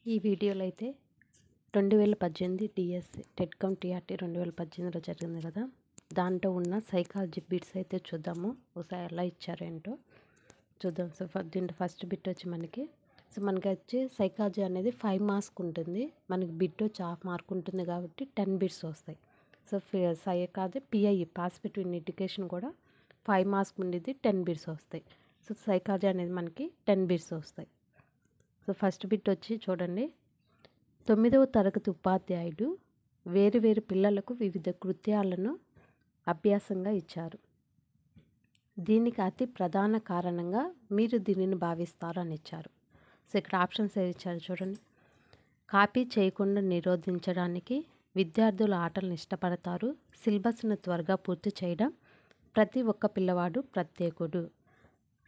ఈ వీడియోలో అయితే 2018 డిఎస్సి టెట్‌కమ్ టీఆర్టీ 2018లో జరిగింది కదా! దాంట్లో ఉన్న సైకాలజీ బిట్స్ అయితే చూద్దాము. ఒకసారి ఎలా ఇచ్చారో ఏంటో చూద్దాం. సో, దీంట్లో ఫస్ట్ బిట్ వచ్చి మనకి సైకాలజీ అనేది 5 మార్క్స్ ఉంటుంది. మనకి బిట్ వచ్చి హాఫ్ మార్క్ ఉంటుంది కాబట్టి 10 బిట్స్ వస్తాయి. So, psychology PIE passive indication కూడా 5 మార్క్స్ ఉండిద్ది, 10 బిట్స్ వస్తాయి. సో, సైకాలజీ అనేది మనకి 10 బిట్స్ వస్తాయి. సో, ఫస్ట్ బిట్ వచ్చి చూడండి. 9వ తరగతి ఉపాధ్యాయుడు వేరు పిల్లలకు వివిధ కృత్యాలను అభ్యాసంగా ఇచ్చారు. దీనికి అతి ప్రధాన కారణంగా మీరు దీనిని భావిస్తారు అని ఇచ్చారు. సో, ఇక్కడ ఆప్షన్స్ ఏవి ఇచ్చారు చూడండి. కాపీ చేయకుండా నిరోధించడానికి, విద్యార్థులు ఆటలను ఇష్టపడతారు, సిలబస్ను త్వరగా పూర్తి చేయడం, ప్రతి ఒక్క పిల్లవాడు ప్రత్యేకుడు.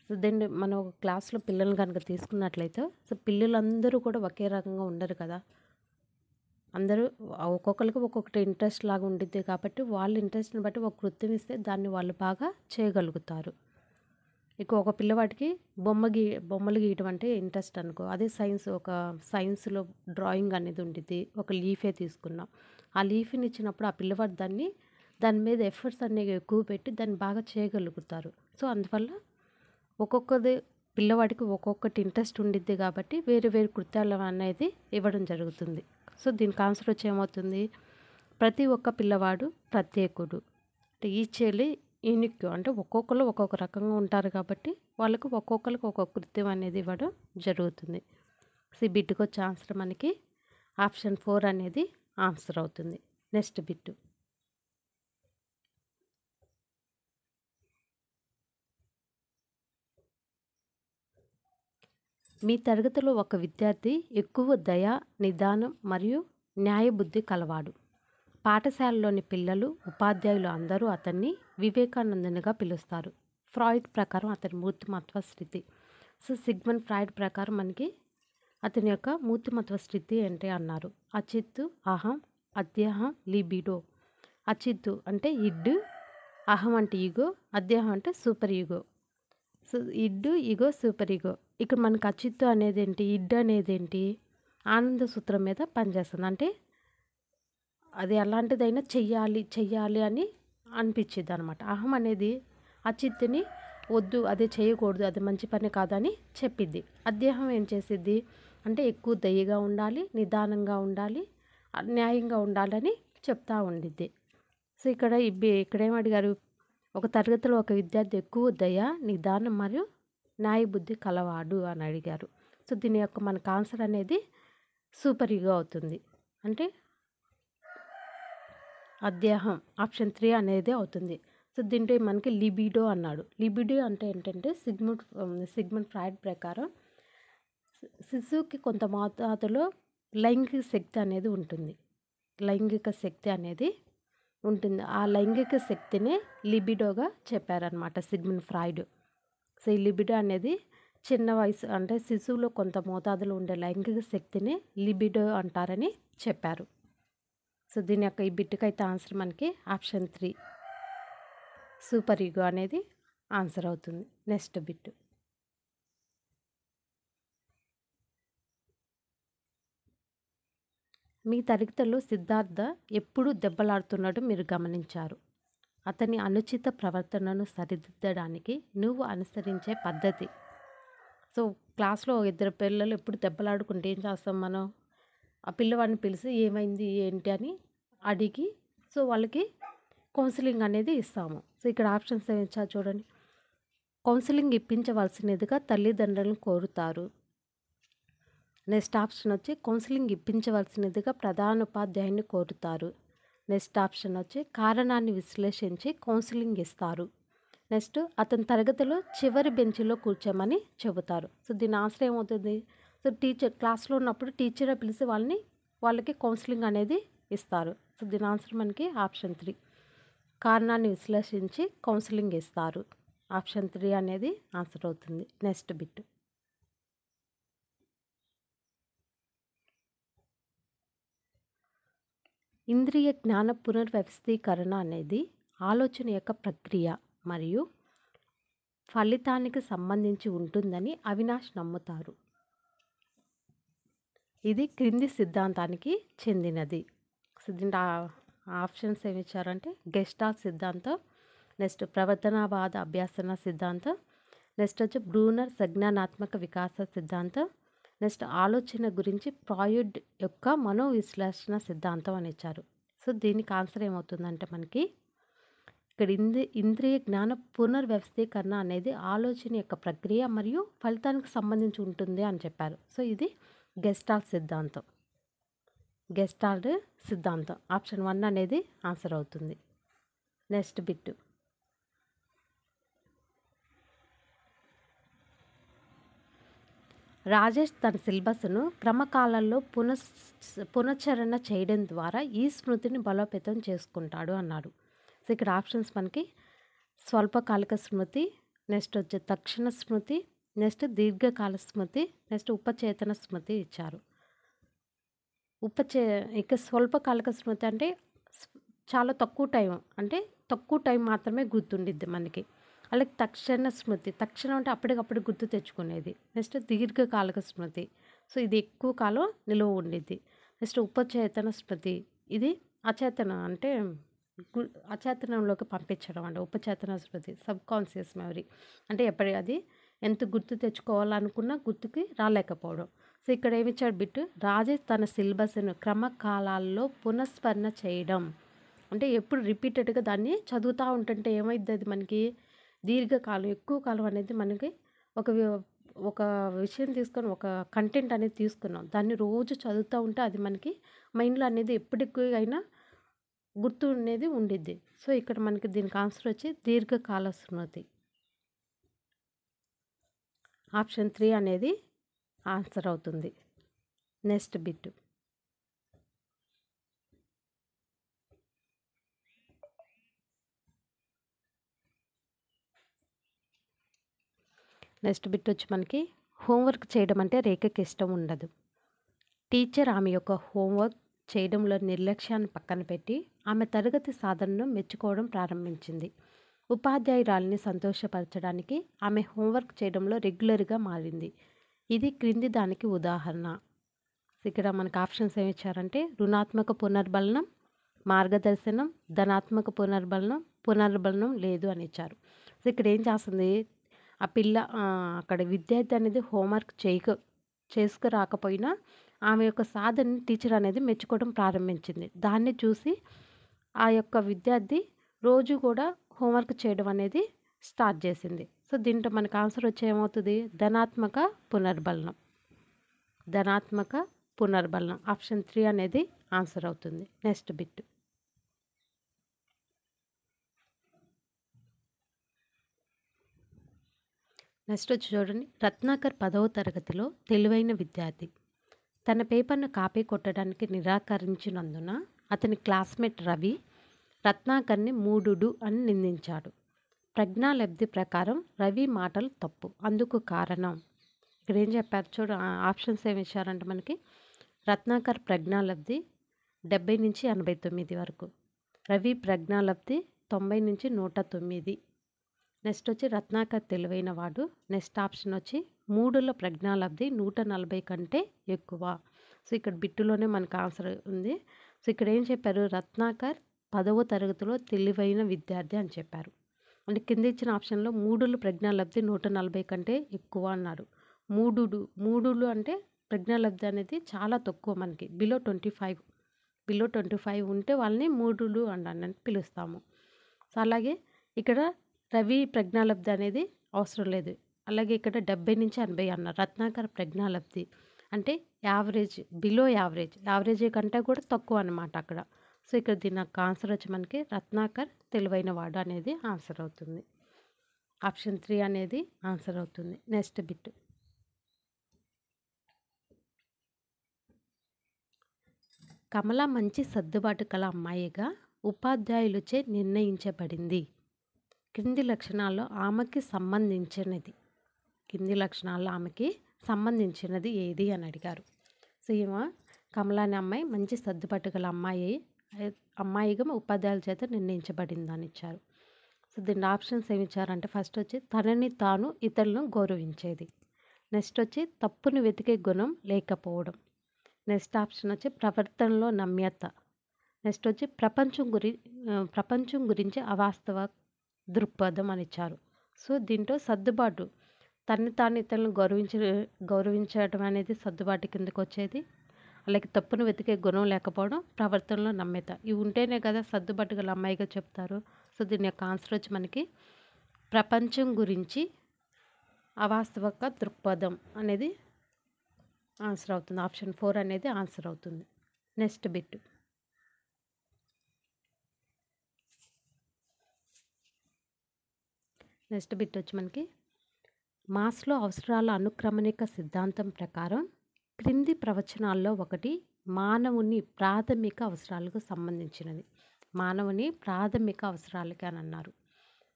సో, దీన్ని మనం ఒక క్లాస్లో పిల్లల్ని కనుక తీసుకున్నట్లయితే, సో పిల్లలందరూ కూడా ఒకే రకంగా ఉండరు కదా. అందరూ ఒక్కొక్కరికి ఒక్కొక్కటి ఇంట్రెస్ట్ లాగా ఉండిద్ది కాబట్టి వాళ్ళ ఇంట్రెస్ట్ని బట్టి ఒక కృత్యం ఇస్తే దాన్ని వాళ్ళు బాగా చేయగలుగుతారు. ఇక ఒక పిల్లవాడికి బొమ్మలు గీయడం అంటే ఇంట్రెస్ట్ అనుకో, అదే సైన్స్లో డ్రాయింగ్ అనేది ఉండిద్ది. ఒక లీఫే తీసుకున్నాం, ఆ లీఫ్ని ఇచ్చినప్పుడు ఆ పిల్లవాడు దాని మీద ఎఫర్ట్స్ అనేవి ఎక్కువ పెట్టి దాన్ని బాగా చేయగలుగుతారు. సో, అందువల్ల ఒక్కొక్కది పిల్లవాడికి ఒక్కొక్కటి ఇంట్రెస్ట్ ఉండిద్ది కాబట్టి వేరు కృత్యాలు అనేది ఇవ్వడం జరుగుతుంది. సో, దీనికి ఆన్సర్ వచ్చి ఏమవుతుంది, ప్రతి ఒక్క పిల్లవాడు ప్రత్యేకుడు. అంటే ఈచ్ యూనిక్, అంటే ఒక్కొక్కరు ఒక్కొక్క రకంగా ఉంటారు కాబట్టి వాళ్ళకు ఒక్కొక్కరికి ఒక్కొక్క కృత్యం అనేది ఇవ్వడం జరుగుతుంది. సో, ఈ బిట్కి వచ్చే ఆన్సర్ మనకి ఆప్షన్ 4 అనేది ఆన్సర్ అవుతుంది. Next bit. మీ తరగతిలో ఒక విద్యార్థి ఎక్కువ దయ, నిదానం మరియు న్యాయబుద్ధి కలవాడు. పాఠశాలలోని పిల్లలు, ఉపాధ్యాయులు అందరూ అతన్ని వివేకానందునిగా పిలుస్తారు. ఫ్రాయిడ్ ప్రకారం అతని మూర్తిమత్వ స్థితి. సో, సిగ్మండ్ ఫ్రాయిడ్ ప్రకారం మనకి అతని యొక్క మూర్తిమత్వ స్థితి ఏంటి అన్నారు. అచిత్తు, అహం, అద్యహం, లిబిడో. అచిత్తు అంటే ఇడ్, అహం అంటే ఈగో, అద్యహం అంటే super ego. So, id, ego, super ego. ఇక్కడ మనకు అచిత్తు అనేది ఏంటి, ఇడ్ అనేది ఏంటి, ఆనంద సూత్రం మీద పనిచేస్తుంది. అంటే అది ఎలాంటిదైనా చెయ్యాలి అని అనిపించిద్ది అనమాట. అహం అనేది అచిత్తుని వద్దు, అదే చేయకూడదు, అది మంచి పని కాదని చెప్పిద్ది. అద్యహం ఏం చేసిద్ది అంటే ఎక్కువ దయగా ఉండాలి, నిదానంగా ఉండాలి, న్యాయంగా ఉండాలని చెప్తా ఉండిద్ది. సో, ఇక్కడ ఏం అడిగారు, ఒక తరగతిలో ఒక విద్యార్థి ఎక్కువ దయ, నిదానం మరియు న్యాయబుద్ధి కలవాడు అని అడిగారు. సో, దీని యొక్క మనకు ఆన్సర్ అనేది సూపర్ ఈగో అవుతుంది. అంటే అద్యహం ఆప్షన్ 3 అనేది అవుతుంది. సో, దీంట్లో మనకి లిబిడో అన్నాడు. లిబిడో అంటే ఏంటంటే సిగ్మండ్ ఫ్రాయిడ్ ప్రకారం శిశువుకి కొంత మోతాదులో లైంగిక శక్తి అనేది ఉంటుంది. లైంగిక శక్తి అనేది ఉంటుంది. ఆ లైంగిక శక్తిని లిబిడోగా చెప్పారనమాట సిగ్మండ్ ఫ్రాయిడ్. సో, ఈ లిబిడో అనేది చిన్న వయసు అంటే శిశువులో కొంత మోతాదులో ఉండే లైంగిక శక్తిని లిబిడో అంటారని చెప్పారు. సో, దీని యొక్క ఈ బిట్కి అయితే ఆన్సర్ మనకి ఆప్షన్ 3 సూపర్ ఈగో అనేది ఆన్సర్ అవుతుంది. Next bit. మీ తరగతిలో సిద్ధార్థ ఎప్పుడు దెబ్బలాడుతున్నాడో మీరు గమనించారు. అతని అనుచిత ప్రవర్తనను సరిదిద్దడానికి నువ్వు అనుసరించే పద్ధతి. సో, క్లాస్లో ఇద్దరు పిల్లలు ఎప్పుడు దెబ్బలాడుకుంటే ఏం చేస్తాం మనం, ఆ పిల్లవాడిని పిలిచి ఏమైంది ఏంటి అని అడిగి, సో వాళ్ళకి కౌన్సిలింగ్ అనేది ఇస్తాము. సో, ఇక్కడ ఆప్షన్స్ ఏమి ఇచ్చారు చూడండి. కౌన్సిలింగ్ ఇప్పించవలసినదిగా తల్లిదండ్రులను కోరుతారు. నెక్స్ట్ ఆప్షన్ వచ్చి కౌన్సిలింగ్ ఇప్పించవలసినదిగా ప్రధానోపాధ్యాయుని కోరుతారు. నెక్స్ట్ ఆప్షన్ వచ్చి కారణాన్ని విశ్లేషించి కౌన్సిలింగ్ ఇస్తారు. నెక్స్ట్ అతని తరగతిలో చివరి బెంచ్లో కూర్చోమని చెబుతారు. సో, దీని ఆన్సర్ ఏమవుతుంది, సో క్లాస్లో ఉన్నప్పుడు టీచరే పిలిచి వాళ్ళకి కౌన్సిలింగ్ అనేది ఇస్తారు. సో, దీని ఆన్సర్ మనకి ఆప్షన్ 3 కారణాన్ని విశ్లేషించి కౌన్సిలింగ్ ఇస్తారు. ఆప్షన్ 3 అనేది ఆన్సర్ అవుతుంది. Next bit. ఇంద్రియ జ్ఞాన పునర్వ్యవస్థీకరణ అనేది ఆలోచన యొక్క ప్రక్రియ మరియు ఫలితానికి సంబంధించి ఉంటుందని అవినాష్ నమ్ముతారు. ఇది క్రింది సిద్ధాంతానికి చెందినది. సో దీంట్లో ఆప్షన్స్ ఏమి ఇచ్చారంటే గెస్టాల్ట్ సిద్ధాంతం, నెక్స్ట్ ప్రవర్తనవాద అభ్యాసన సిద్ధాంతం, నెక్స్ట్ వచ్చి బ్రూనర్ సంజ్ఞానాత్మక వికాస సిద్ధాంతం, నెక్స్ట్ ఆలోచన గురించి ఫ్రాయిడ్ యొక్క మనోవిశ్లేషణ సిద్ధాంతం అని ఇచ్చారు. సో దీనికి ఆన్సర్ ఏమవుతుందంటే మనకి ఇక్కడ ఇంద్రియ జ్ఞాన పునర్వ్యవస్థీకరణ అనేది ఆలోచన యొక్క ప్రక్రియ మరియు ఫలితానికి సంబంధించి ఉంటుంది అని చెప్పారు. సో ఇది గెస్టాల్ట్ సిద్ధాంతం. గెస్టాల్ట్ సిద్ధాంతం ఆప్షన్ 1 అనేది ఆన్సర్ అవుతుంది. నెక్స్ట్ బిట్, రాజేష్ తన సిలబస్ను క్రమకాలంలో పునశ్చరణ చేయడం ద్వారా ఈ స్మృతిని బలోపేతం చేసుకుంటాడు అన్నాడు. సో ఇక్కడ ఆప్షన్స్ మనకి స్వల్పకాలిక స్మృతి, నెక్స్ట్ వచ్చే తక్షణ స్మృతి, నెక్స్ట్ దీర్ఘకాల స్మృతి, నెక్స్ట్ ఉపచేతన స్మృతి ఇచ్చారు. ఇక స్వల్పకాలిక స్మృతి అంటే చాలా తక్కువ టైం మాత్రమే గుర్తుండిద్ది మనకి. అలాగే తక్షణ స్మృతి, తక్షణం అంటే అప్పటికప్పుడు గుర్తు తెచ్చుకునేది. నెక్స్ట్ దీర్ఘకాలిక స్మృతి, సో ఇది ఎక్కువ కాలం నిలువ ఉండిద్ది. నెక్స్ట్ ఉపచేతన స్మృతి, ఇది అచేతనంలోకి పంపించడం అంటే ఉపచేతన స్మృతి, సబ్కాన్షియస్ మెమరీ అంటే అది ఎంత గుర్తు తెచ్చుకోవాలనుకున్నా గుర్తుకి రాలేకపోవడం. సో ఇక్కడ ఏమిచ్చాడు బిట్టు, రాజేష్ తన సిలబస్ను క్రమకాలాల్లో పునఃస్మరణ చేయడం అంటే ఎప్పుడు రిపీటెడ్గా దాన్ని చదువుతూ ఉంటుంటే ఏమైద్ది, అది మనకి దీర్ఘకాలం ఎక్కువ కాలం అనేది మనకి ఒక విషయం తీసుకొని ఒక కంటెంట్ అనేది తీసుకున్నాం, దాన్ని రోజు చదువుతూ ఉంటే అది మనకి మైండ్లో అనేది ఎప్పటికైనా గుర్తు అనేది ఉండిద్ది. సో ఇక్కడ మనకి దీనికి ఆన్సర్ వచ్చి దీర్ఘకాల స్మృతి. ఆప్షన్ 3 అనేది ఆన్సర్ అవుతుంది. నెక్స్ట్ బిట్, వచ్చి మనకి హోంవర్క్ చేయడం అంటే రేఖకి ఇష్టం ఉండదు. టీచర్ ఆమె యొక్క హోంవర్క్ చేయడంలో నిర్లక్ష్యాన్ని పక్కన పెట్టి ఆమె తరగతి సాధనను మెచ్చుకోవడం ప్రారంభించింది. ఉపాధ్యాయురాలిని సంతోషపరచడానికి ఆమె హోంవర్క్ చేయడంలో రెగ్యులర్గా మారింది. ఇది క్రింది దానికి ఉదాహరణ. ఇక్కడ మనకు ఆప్షన్స్ ఏమి ఇచ్చారంటే రుణాత్మక పునర్బలనం, మార్గదర్శనం, ధనాత్మక పునర్బలనం లేదు అని ఇచ్చారు. సో ఇక్కడ ఏం చేస్తుంది, ఆ పిల్ల అక్కడ విద్యార్థి అనేది హోంవర్క్ చేసుకురాకపోయినా ఆమె యొక్క సాధనని టీచర్ అనేది మెచ్చుకోవడం ప్రారంభించింది. దాన్ని చూసి ఆ యొక్క విద్యార్థి రోజు కూడా హోంవర్క్ చేయడం అనేది స్టార్ట్ చేసింది. సో దీంట్లో మనకు ఆన్సర్ వచ్చే ఏమవుతుంది, ధనాత్మక పునర్బలనం ఆప్షన్ 3 అనేది ఆన్సర్ అవుతుంది. నెక్స్ట్ బిట్, నెక్స్ట్ వచ్చి చూడండి, రత్నాకర్ 10వ తరగతిలో తెలివైన విద్యార్థి. తన పేపర్ను కాపీ కొట్టడానికి నిరాకరించినందున అతని క్లాస్మేట్ రవి రత్నాకర్ని మూఢుడు అని నిందించాడు. ప్రజ్ఞాలబ్ధి ప్రకారం రవి మాటలు తప్పు, అందుకు కారణం ఇక్కడ ఏం చెప్పారు చూడ, ఆప్షన్స్ ఏమి ఇచ్చారంటే మనకి రత్నాకర్ ప్రజ్ఞాలబ్ధి 70 నుంచి 89 వరకు, రవి ప్రజ్ఞాలబ్ధి 90 నుంచి 109. నెక్స్ట్ వచ్చి రత్నాకర్ తెలివైన వాడు. నెక్స్ట్ ఆప్షన్ వచ్చి మూడుల ప్రజ్ఞాలబ్ధి 140 కంటే ఎక్కువ. సో ఇక్కడ బిట్టులోనే మనకు ఆన్సర్ ఉంది. సో ఇక్కడ ఏం చెప్పారు, రత్నాకర్ 10వ తరగతిలో తెలివైన విద్యార్థి అని చెప్పారు. అంటే కింద ఇచ్చిన ఆప్షన్లో మూడులు ప్రజ్ఞాలబ్ధి 140 కంటే ఎక్కువ అన్నారు. మూడులు అంటే ప్రజ్ఞాలబ్ధి అనేది చాలా తక్కువ మనకి, బిలో 25 ఉంటే వాళ్ళని మూడులు అని పిలుస్తాము. సో అలాగే ఇక్కడ రవి ప్రజ్ఞాలబ్ధి అనేది అవసరం లేదు. అలాగే ఇక్కడ 70 నుంచి 80 అన్నారు. రత్నాకర్ ప్రజ్ఞాలబ్ధి అంటే యావరేజ్, బిలో యావరేజ్ కంటే కూడా తక్కువ అన్నమాట అక్కడ. సో ఇక్కడ దీని యొక్క ఆన్సర్ వచ్చి మనకి రత్నాకర్ తెలివైన వాడు అనేది ఆన్సర్ అవుతుంది. ఆప్షన్ 3 అనేది ఆన్సర్ అవుతుంది. నెక్స్ట్ బిట్, కమల మంచి సర్దుబాటు కల అమ్మాయిగా ఉపాధ్యాయులచే నిర్ణయించబడింది. కింది లక్షణాల్లో ఆమెకి సంబంధించినది ఏది అని అడిగారు. సో ఈమె కమల అనే అమ్మాయి మంచి సర్దుబాటు గల అమ్మాయిగా ఉపాధ్యాయుల చేత నిర్ణయించబడింది అని ఇచ్చారు. సో దీని ఆప్షన్స్ ఏమి ఇచ్చారంటే ఫస్ట్ వచ్చి తనని తాను ఇతరులను గౌరవించేది. నెక్స్ట్ వచ్చి తప్పుని వెతికే గుణం లేకపోవడం. నెక్స్ట్ ఆప్షన్ వచ్చి ప్రవర్తనలో నమ్యత. నెక్స్ట్ వచ్చి ప్రపంచం గురించి అవాస్తవ దృక్పథం అని ఇచ్చారు. సో దీంట్లో సర్దుబాటు, తన్ని తాను ఇతరులను గౌరవించడం అనేది సర్దుబాటు కిందకు వచ్చేది. అలాగే తప్పును వెతికే గుణం లేకపోవడం, ప్రవర్తనలో నమ్యత. ఇవి ఉంటేనే కదా సర్దుబాటు గల అమ్మాయిగా చెప్తారు. సో దీని యొక్క ఆన్సర్ వచ్చి మనకి ప్రపంచం గురించి అవాస్తవిక దృక్పథం అనేది ఆన్సర్ అవుతుంది. ఆప్షన్ 4 అనేది ఆన్సర్ అవుతుంది. Next bit. వచ్చి మనకి మాస్లో అవసరాల అనుక్రమణిక సిద్ధాంతం ప్రకారం క్రింది ప్రవచనాల్లో ఒకటి మానవుని ప్రాథమిక అవసరాలకు సంబంధించినది. మానవుని ప్రాథమిక అవసరాలకి అని అన్నారు.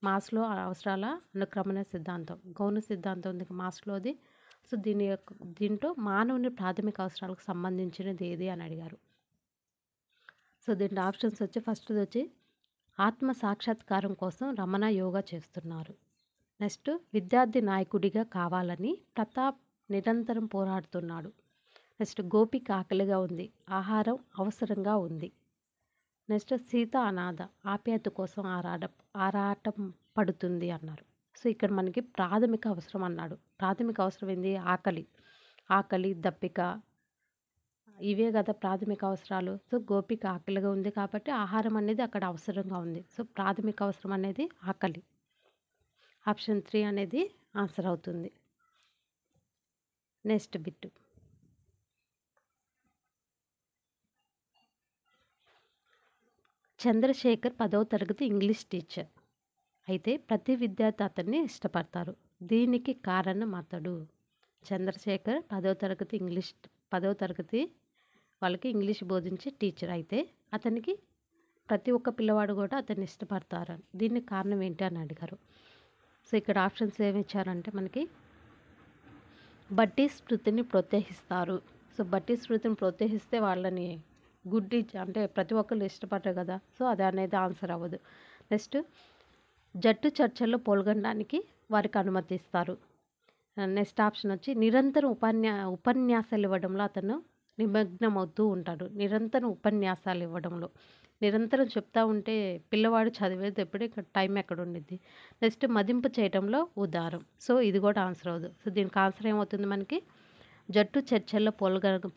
మాస్లో అవసరాల అనుక్రమణ సిద్ధాంతం, గౌణ సిద్ధాంతం ఉంది మాస్లోది. సో దీంట్లో మానవుని ప్రాథమిక అవసరాలకు సంబంధించినది ఏది అని అడిగారు. సో దీంట్లో ఆప్షన్స్ వచ్చి ఫస్ట్ది వచ్చి ఆత్మ సాక్షాత్కారం కోసం రమణ యోగా చేస్తున్నారు. నెక్స్ట్ విద్యార్థి నాయకుడిగా కావాలని ప్రతాప్ నిరంతరం పోరాడుతున్నాడు. నెక్స్ట్ గోపిక ఆకలిగా ఉంది, ఆహారం అవసరంగా ఉంది. నెక్స్ట్ సీత అనాథ, ఆప్యాయత కోసం ఆరాటం పడుతుంది అన్నారు. సో ఇక్కడ మనకి ప్రాథమిక అవసరం అన్నాడు. ప్రాథమిక అవసరం ఏంది? ఆకలి, దప్పిక, ఇవే కదా ప్రాథమిక అవసరాలు. సో గోపిక ఆకలిగా ఉంది కాబట్టి ఆహారం అనేది అక్కడ అవసరంగా ఉంది. సో ప్రాథమిక అవసరం అనేది ఆకలి. ఆప్షన్ 3 అనేది ఆన్సర్ అవుతుంది. Next bit. చంద్రశేఖర్ 10వ తరగతి ఇంగ్లీష్ టీచర్ అయితే ప్రతి విద్యార్థి అతన్ని ఇష్టపడతారు. దీనికి కారణం అతడు. చంద్రశేఖర్ 10వ తరగతి వాళ్ళకి ఇంగ్లీష్ బోధించే టీచర్ అయితే అతనికి ప్రతి ఒక్క పిల్లవాడు కూడా అతన్ని ఇష్టపడతారు. దీనికి కారణం ఏంటి అని అడిగారు. సో ఇక్కడ ఆప్షన్స్ ఏమి ఇచ్చారంటే మనకి బట్టి స్మృతిని ప్రోత్సహిస్తారు. సో బట్టి స్మృతిని ప్రోత్సహిస్తే వాళ్ళని గుడ్ అంటే ప్రతి ఒక్కళ్ళు ఇష్టపడరు కదా. సో అది అనేది ఆన్సర్ అవ్వదు. నెక్స్ట్ జట్టు చర్చల్లో పాల్గొనడానికి వారికి అనుమతిస్తారు. నెక్స్ట్ ఆప్షన్ వచ్చి నిరంతరం ఉపన్యాసాలు ఇవ్వడంలో అతను నిమగ్నం అవుతూ ఉంటాడు. నిరంతరం ఉపన్యాసాలు ఇవ్వడంలో నిరంతరం చెప్తా ఉంటే పిల్లవాడు చదివేది ఎప్పుడు ఇక్కడ టైం ఎక్కడ ఉండిద్ది. నెక్స్ట్ మదింపు చేయడంలో ఉదారం. సో ఇది కూడా ఆన్సర్ అవ్వదు. సో దీనికి ఆన్సర్ ఏమవుతుంది మనకి జట్టు చర్చల్లో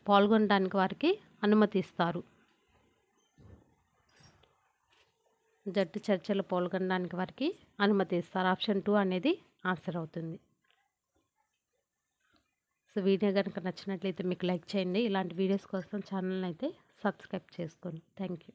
పాల్గొనడానికి వారికి అనుమతిస్తారు. జట్టు చర్చలో పాల్గొనడానికి వారికి అనుమతిస్తారు. ఆప్షన్ 2 అనేది ఆన్సర్ అవుతుంది. సో వీడియో కనుక నచ్చినట్లయితే మీకు లైక్ చేయండి. ఇలాంటి వీడియోస్ కోసం ఛానల్ని అయితే సబ్స్క్రైబ్ చేసుకోండి. Thank you.